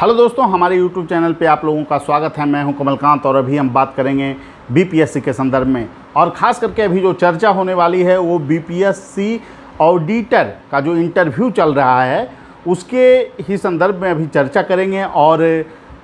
Hello दोस्तों, हमारे YouTube channel पे आप लोगों का स्वागत है। मैं हूं कमलकांत और अभी हम बात करेंगे बीपीएससी के संदर्भ में, और ख़ास करके अभी जो चर्चा होने वाली है वो बीपीएससी ऑडिटर का जो इंटरव्यू चल रहा है उसके ही संदर्भ में अभी चर्चा करेंगे। और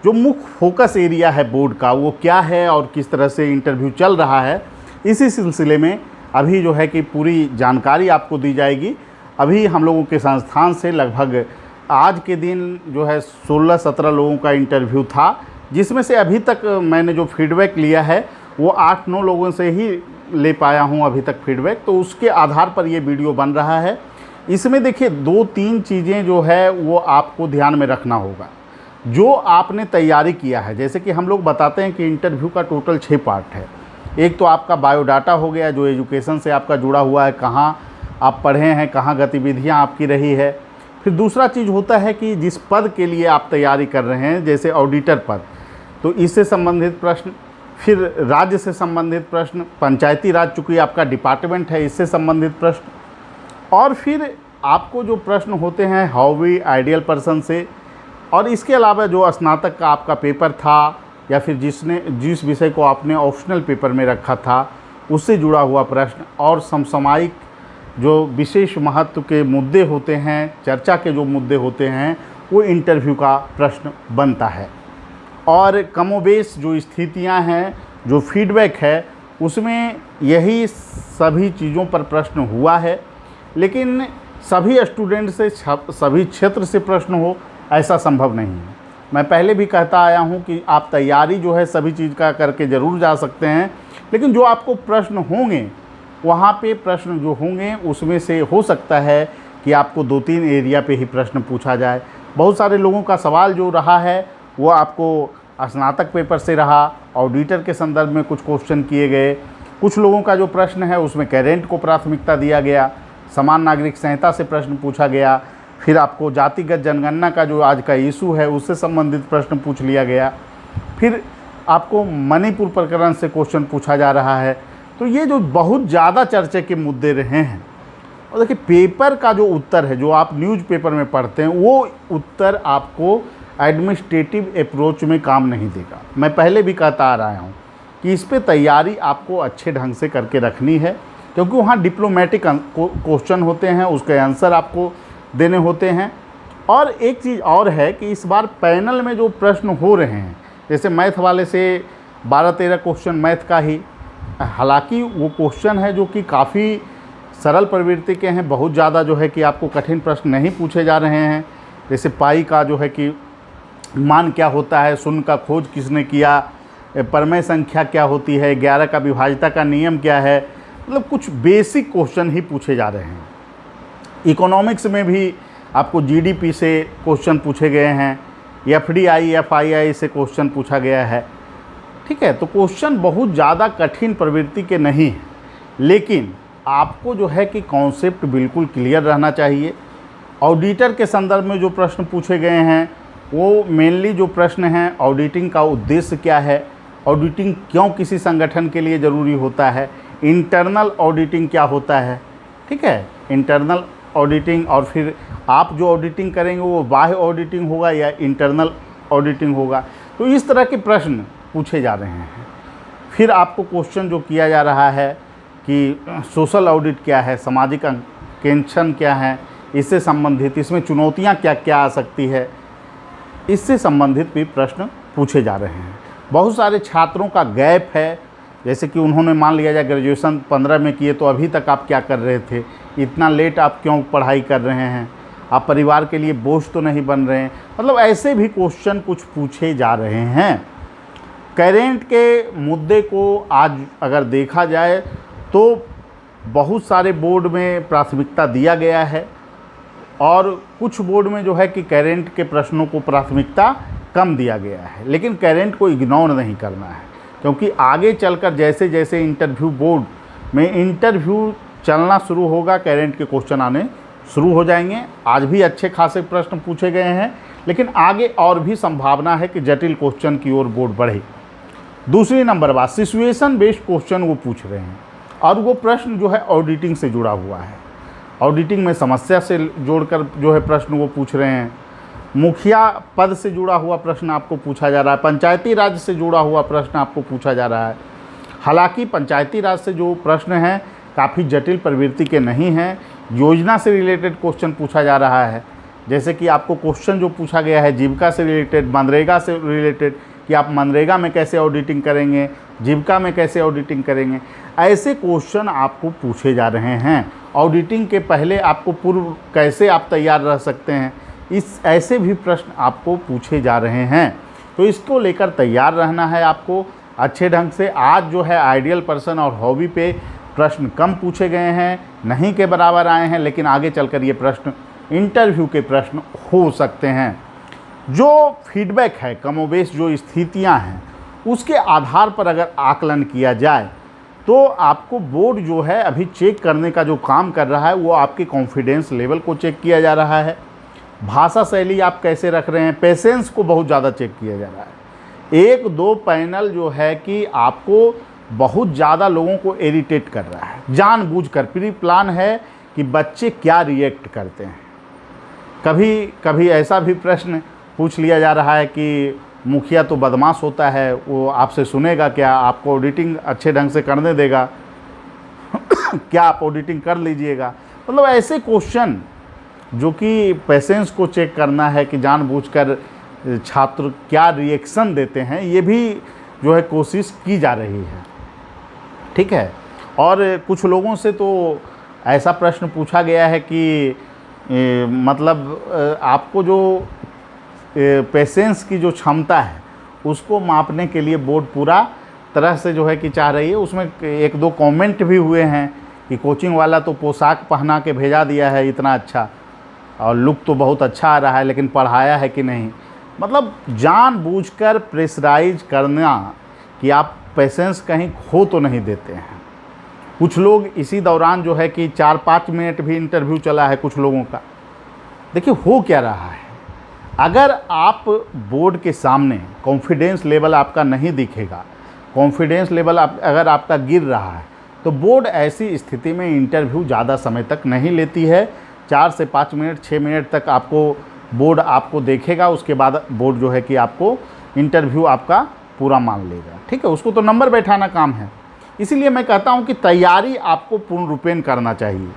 जो मुख्य फोकस एरिया है बोर्ड का वो क्या है और किस तरह से इंटरव्यू चल रहा है, इसी सिलसिले में अभी जो है कि पूरी जानकारी आपको दी जाएगी। अभी हम लोगों के संस्थान से लगभग आज के दिन जो है 16-17 लोगों का इंटरव्यू था, जिसमें से अभी तक मैंने जो फीडबैक लिया है वो 8-9 लोगों से ही ले पाया हूं अभी तक फीडबैक। तो उसके आधार पर ये वीडियो बन रहा है। इसमें देखिए 2-3 चीज़ें जो है वो आपको ध्यान में रखना होगा जो आपने तैयारी किया है। जैसे कि हम लोग बताते हैं कि इंटरव्यू का टोटल 6 पार्ट है। एक तो आपका बायोडाटा हो गया जो एजुकेशन से आपका जुड़ा हुआ है, कहाँ आप पढ़े हैं, कहाँ गतिविधियाँ आपकी रही है। फिर दूसरा चीज़ होता है कि जिस पद के लिए आप तैयारी कर रहे हैं, जैसे ऑडिटर पद, तो इससे संबंधित प्रश्न, फिर राज्य से संबंधित प्रश्न, पंचायती राज चूँकि आपका डिपार्टमेंट है इससे संबंधित प्रश्न, और फिर आपको जो प्रश्न होते हैं हॉबी आइडियल पर्सन से, और इसके अलावा जो स्नातक का आपका पेपर था या फिर जिस विषय को आपने ऑप्शनल पेपर में रखा था उससे जुड़ा हुआ प्रश्न, और समसामयिक जो विशेष महत्व के मुद्दे होते हैं, चर्चा के जो मुद्दे होते हैं, वो इंटरव्यू का प्रश्न बनता है। और कमोबेश जो स्थितियां हैं, जो फीडबैक है, उसमें यही सभी चीज़ों पर प्रश्न हुआ है। लेकिन सभी स्टूडेंट से सभी क्षेत्र से प्रश्न हो ऐसा संभव नहीं है। मैं पहले भी कहता आया हूं कि आप तैयारी जो है सभी चीज़ का करके ज़रूर जा सकते हैं, लेकिन जो आपको प्रश्न होंगे वहाँ पे प्रश्न जो होंगे उसमें से हो सकता है कि आपको 2-3 एरिया पे ही प्रश्न पूछा जाए। बहुत सारे लोगों का सवाल जो रहा है वो आपको स्नातक पेपर से रहा, ऑडिटर के संदर्भ में कुछ क्वेश्चन किए गए। कुछ लोगों का जो प्रश्न है उसमें करेंट को प्राथमिकता दिया गया, समान नागरिक संहिता से प्रश्न पूछा गया, फिर आपको जातिगत जनगणना का जो आज का इशू है उससे संबंधित प्रश्न पूछ लिया गया, फिर आपको मणिपुर प्रकरण से क्वेश्चन पूछा जा रहा है। तो ये जो बहुत ज़्यादा चर्चा के मुद्दे रहे हैं, और देखिए पेपर का जो उत्तर है जो आप न्यूज़पेपर में पढ़ते हैं वो उत्तर आपको एडमिनिस्ट्रेटिव अप्रोच में काम नहीं देगा। मैं पहले भी कहता आ रहा हूँ कि इस पे तैयारी आपको अच्छे ढंग से करके रखनी है, क्योंकि वहाँ डिप्लोमेटिक क्वेश्चन होते हैं, उसके आंसर आपको देने होते हैं। और एक चीज़ और है कि इस बार पैनल में जो प्रश्न हो रहे हैं, जैसे मैथ वाले से 12-13 क्वेश्चन मैथ का ही, हालांकि वो क्वेश्चन है जो कि काफ़ी सरल प्रवृत्ति के हैं, बहुत ज़्यादा जो है कि आपको कठिन प्रश्न नहीं पूछे जा रहे हैं। जैसे पाई का जो है कि मान क्या होता है, शून्य का खोज किसने किया, परमेय संख्या क्या होती है, 11 का विभाज्यता का नियम क्या है, मतलब कुछ बेसिक क्वेश्चन ही पूछे जा रहे हैं। इकोनॉमिक्स में भी आपको जीडीपी से क्वेश्चन पूछे गए हैं, एफडीआई एफआईआई से क्वेश्चन पूछा गया है। ठीक है, तो क्वेश्चन बहुत ज़्यादा कठिन प्रवृत्ति के नहीं है, लेकिन आपको जो है कि कॉन्सेप्ट बिल्कुल क्लियर रहना चाहिए। ऑडिटर के संदर्भ में जो प्रश्न पूछे गए हैं वो मेनली जो प्रश्न हैं, ऑडिटिंग का उद्देश्य क्या है, ऑडिटिंग क्यों किसी संगठन के लिए ज़रूरी होता है, इंटरनल ऑडिटिंग क्या होता है। ठीक है, इंटरनल ऑडिटिंग, और फिर आप जो ऑडिटिंग करेंगे वो बाह्य ऑडिटिंग होगा या इंटरनल ऑडिटिंग होगा। तो इस तरह के प्रश्न पूछे जा रहे हैं। फिर आपको क्वेश्चन जो किया जा रहा है कि सोशल ऑडिट क्या है, सामाजिक अंकेक्षण क्या है, इससे संबंधित, इसमें चुनौतियां क्या क्या आ सकती है, इससे संबंधित भी प्रश्न पूछे जा रहे हैं। बहुत सारे छात्रों का गैप है, जैसे कि उन्होंने मान लिया जाए ग्रेजुएशन 15 में किए तो अभी तक आप क्या कर रहे थे, इतना लेट आप क्यों पढ़ाई कर रहे हैं, आप परिवार के लिए बोझ तो नहीं बन रहे हैं। मतलब ऐसे भी क्वेश्चन कुछ पूछे जा रहे हैं। करेंट के मुद्दे को आज अगर देखा जाए तो बहुत सारे बोर्ड में प्राथमिकता दिया गया है, और कुछ बोर्ड में जो है कि करेंट के प्रश्नों को प्राथमिकता कम दिया गया है। लेकिन करेंट को इग्नोर नहीं करना है, क्योंकि आगे चलकर जैसे जैसे इंटरव्यू बोर्ड में इंटरव्यू चलना शुरू होगा, करेंट के क्वेश्चन आने शुरू हो जाएंगे। आज भी अच्छे खासे प्रश्न पूछे गए हैं, लेकिन आगे और भी संभावना है कि जटिल क्वेश्चन की ओर बोर्ड बढ़े। दूसरी नंबर बात, सिचुएशन बेस्ड क्वेश्चन वो पूछ रहे हैं, और वो प्रश्न जो है ऑडिटिंग से जुड़ा हुआ है। ऑडिटिंग में समस्या से जोड़कर जो है प्रश्न वो पूछ रहे हैं। मुखिया पद से जुड़ा हुआ प्रश्न आपको पूछा जा रहा है, पंचायती राज से जुड़ा हुआ प्रश्न आपको पूछा जा रहा है। हालांकि पंचायती राज से जो प्रश्न हैं काफ़ी जटिल प्रवृत्ति के नहीं हैं, योजना से रिलेटेड क्वेश्चन पूछा जा रहा है। जैसे कि आपको क्वेश्चन जो पूछा गया है जीविका से रिलेटेड, मनरेगा से रिलेटेड, कि आप मनरेगा में कैसे ऑडिटिंग करेंगे, जीविका में कैसे ऑडिटिंग करेंगे, ऐसे क्वेश्चन आपको पूछे जा रहे हैं। ऑडिटिंग के पहले आपको पूर्व कैसे आप तैयार रह सकते हैं, इस ऐसे भी प्रश्न आपको पूछे जा रहे हैं। तो इसको लेकर तैयार रहना है आपको अच्छे ढंग से। आज जो है आइडियल पर्सन और हॉबी पे प्रश्न कम पूछे गए हैं, नहीं के बराबर आए हैं, लेकिन आगे चलकर ये प्रश्न इंटरव्यू के प्रश्न हो सकते हैं। जो फीडबैक है, कमोबेश जो स्थितियां हैं, उसके आधार पर अगर आकलन किया जाए तो आपको बोर्ड जो है अभी चेक करने का जो काम कर रहा है वो आपके कॉन्फिडेंस लेवल को चेक किया जा रहा है, भाषा शैली आप कैसे रख रहे हैं, पेशेंस को बहुत ज़्यादा चेक किया जा रहा है। एक दो पैनल जो है कि आपको बहुत ज़्यादा लोगों को इरिटेट कर रहा है, जानबूझकर प्री प्लान है कि बच्चे क्या रिएक्ट करते हैं। कभी कभी ऐसा भी प्रश्न पूछ लिया जा रहा है कि मुखिया तो बदमाश होता है, वो आपसे सुनेगा क्या, आपको ऑडिटिंग अच्छे ढंग से करने देगा क्या आप ऑडिटिंग कर लीजिएगा। मतलब ऐसे क्वेश्चन जो कि पेशेंस को चेक करना है कि जानबूझकर छात्र क्या रिएक्शन देते हैं, ये भी जो है कोशिश की जा रही है। ठीक है। और कुछ लोगों से तो ऐसा प्रश्न पूछा गया है कि मतलब आपको जो पेशेंस की जो क्षमता है उसको मापने के लिए बोर्ड पूरा तरह से जो है कि चाह रही है। उसमें एक दो कमेंट भी हुए हैं कि कोचिंग वाला तो पोशाक पहना के भेजा दिया है इतना अच्छा, और लुक तो बहुत अच्छा आ रहा है, लेकिन पढ़ाया है कि नहीं। मतलब जानबूझकर प्रेशराइज करना कि आप पेशेंस कहीं खो तो नहीं देते हैं। कुछ लोग इसी दौरान जो है कि 4-5 मिनट भी इंटरव्यू चला है कुछ लोगों का। देखिए हो क्या रहा है, अगर आप बोर्ड के सामने कॉन्फिडेंस लेवल आपका नहीं दिखेगा, कॉन्फिडेंस लेवल अगर आपका गिर रहा है, तो बोर्ड ऐसी स्थिति में इंटरव्यू ज़्यादा समय तक नहीं लेती है। 4 से 5 मिनट 6 मिनट तक आपको बोर्ड आपको देखेगा, उसके बाद बोर्ड जो है कि आपको इंटरव्यू आपका पूरा मान लेगा। ठीक है, उसको तो नंबर बैठाना काम है। इसीलिए मैं कहता हूं कि तैयारी आपको पूर्ण रूपेण करना चाहिए।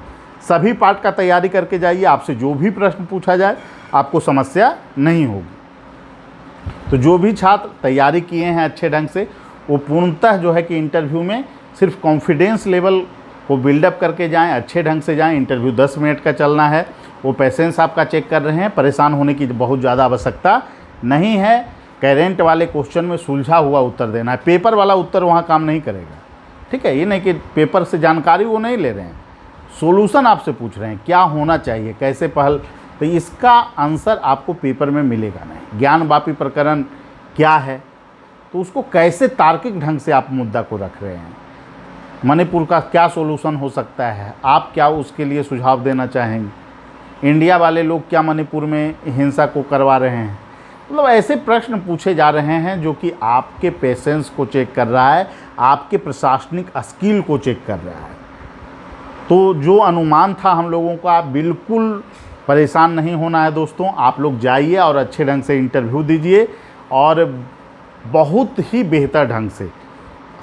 सभी पार्ट का तैयारी करके जाइए, आपसे जो भी प्रश्न पूछा जाए आपको समस्या नहीं होगी। तो जो भी छात्र तैयारी किए हैं अच्छे ढंग से, वो पूर्णतः जो है कि इंटरव्यू में सिर्फ कॉन्फिडेंस लेवल को बिल्डअप करके जाएं, अच्छे ढंग से जाएं। इंटरव्यू 10 मिनट का चलना है, वो पेशेंस आपका चेक कर रहे हैं, परेशान होने की बहुत ज़्यादा आवश्यकता नहीं है। करेंट वाले क्वेश्चन में सुलझा हुआ उत्तर देना है, पेपर वाला उत्तर वहाँ काम नहीं करेगा। ठीक है, ये नहीं कि पेपर से जानकारी वो नहीं ले रहे हैं, सोल्यूशन आपसे पूछ रहे हैं क्या होना चाहिए, कैसे पहल, तो इसका आंसर आपको पेपर में मिलेगा नहीं। ज्ञानवापी प्रकरण क्या है, तो उसको कैसे तार्किक ढंग से आप मुद्दा को रख रहे हैं, मणिपुर का क्या सोल्यूशन हो सकता है, आप क्या उसके लिए सुझाव देना चाहेंगे, इंडिया वाले लोग क्या मणिपुर में हिंसा को करवा रहे हैं। मतलब ऐसे प्रश्न पूछे जा रहे हैं जो कि आपके पेशेंस को चेक कर रहा है, आपके प्रशासनिक स्किल को चेक कर रहा है। तो जो अनुमान था हम लोगों का, बिल्कुल परेशान नहीं होना है दोस्तों। आप लोग जाइए और अच्छे ढंग से इंटरव्यू दीजिए, और बहुत ही बेहतर ढंग से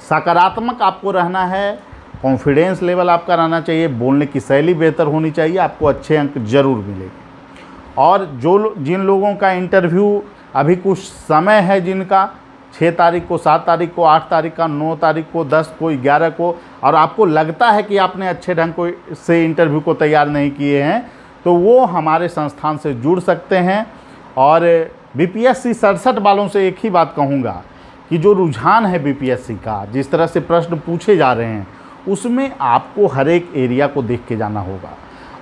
सकारात्मक आपको रहना है। कॉन्फिडेंस लेवल आपका रहना चाहिए, बोलने की शैली बेहतर होनी चाहिए, आपको अच्छे अंक जरूर मिलेंगे। और जिन लोगों का इंटरव्यू अभी कुछ समय है, जिनका 6 तारीख को, 7 तारीख को, 8 तारीख का, 9 तारीख को, 10 को, 11 को, और आपको लगता है कि आपने अच्छे ढंग से इंटरव्यू को तैयार नहीं किए हैं, तो वो हमारे संस्थान से जुड़ सकते हैं। और बीपीएससी 67 वालों से एक ही बात कहूँगा कि जो रुझान है बीपीएससी का, जिस तरह से प्रश्न पूछे जा रहे हैं, उसमें आपको हर एक एरिया को देख के जाना होगा।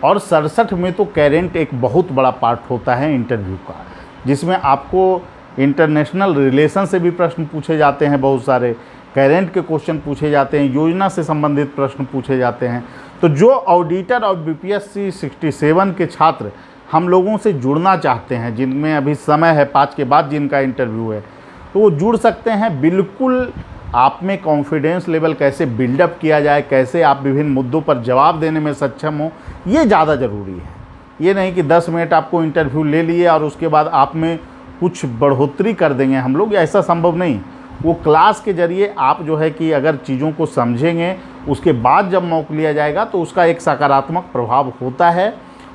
और 67 में तो करेंट एक बहुत बड़ा पार्ट होता है इंटरव्यू का, जिसमें आपको इंटरनेशनल रिलेशन से भी प्रश्न पूछे जाते हैं, बहुत सारे करेंट के क्वेश्चन पूछे जाते हैं, योजना से संबंधित प्रश्न पूछे जाते हैं। तो जो ऑडिटर और बीपीएससी 67 के छात्र हम लोगों से जुड़ना चाहते हैं, जिनमें अभी समय है 5 के बाद जिनका इंटरव्यू है, तो वो जुड़ सकते हैं। बिल्कुल आप में कॉन्फिडेंस लेवल कैसे बिल्डअप किया जाए, कैसे आप विभिन्न मुद्दों पर जवाब देने में सक्षम हो, ये ज़्यादा ज़रूरी है। ये नहीं कि 10 मिनट आपको इंटरव्यू ले लिए और उसके बाद आप में कुछ बढ़ोतरी कर देंगे हम लोग, ऐसा संभव नहीं। वो क्लास के ज़रिए आप जो है कि अगर चीज़ों को समझेंगे, उसके बाद जब मौका लिया जाएगा तो उसका एक सकारात्मक प्रभाव होता है।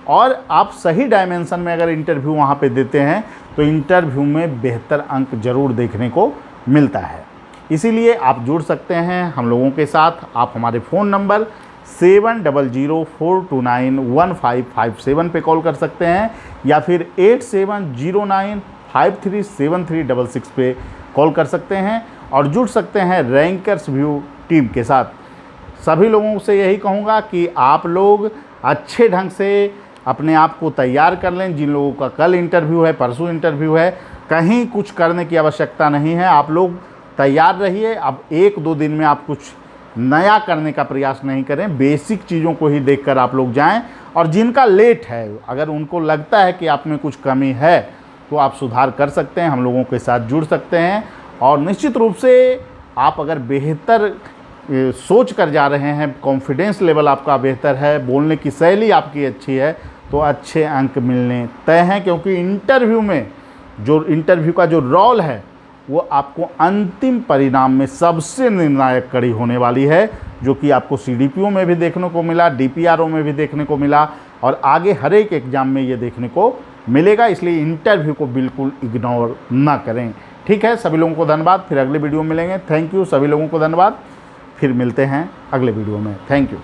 और आप सही डायमेंशन में अगर इंटरव्यू वहाँ पे देते हैं तो इंटरव्यू में बेहतर अंक ज़रूर देखने को मिलता है। इसीलिए आप जुड़ सकते हैं हम लोगों के साथ। आप हमारे फ़ोन नंबर 7004291557 पे कॉल कर सकते हैं या फिर 8709537366 पे कॉल कर सकते हैं और जुड़ सकते हैं रैंकर्स व्यू टीम के साथ। सभी लोगों से यही कहूँगा कि आप लोग अच्छे ढंग से अपने आप को तैयार कर लें। जिन लोगों का कल इंटरव्यू है, परसों इंटरव्यू है, कहीं कुछ करने की आवश्यकता नहीं है। आप लोग तैयार रहिए। अब 1-2 दिन में आप कुछ नया करने का प्रयास नहीं करें, बेसिक चीज़ों को ही देखकर आप लोग जाएं। और जिनका लेट है, अगर उनको लगता है कि आप में कुछ कमी है तो आप सुधार कर सकते हैं, हम लोगों के साथ जुड़ सकते हैं। और निश्चित रूप से आप अगर बेहतर सोच कर जा रहे हैं, कॉन्फिडेंस लेवल आपका बेहतर है, बोलने की शैली आपकी अच्छी है, तो अच्छे अंक मिलने तय हैं। क्योंकि इंटरव्यू का जो रोल है वो आपको अंतिम परिणाम में सबसे निर्णायक कड़ी होने वाली है, जो कि आपको CDPO में भी देखने को मिला, DPRO में भी देखने को मिला और आगे हर एक एग्ज़ाम में ये देखने को मिलेगा। इसलिए इंटरव्यू को बिल्कुल इग्नोर ना करें। ठीक है, सभी लोगों को धन्यवाद। फिर अगले वीडियो में मिलेंगे। थैंक यू, सभी लोगों को धन्यवाद। फिर मिलते हैं अगले वीडियो में। Thank you.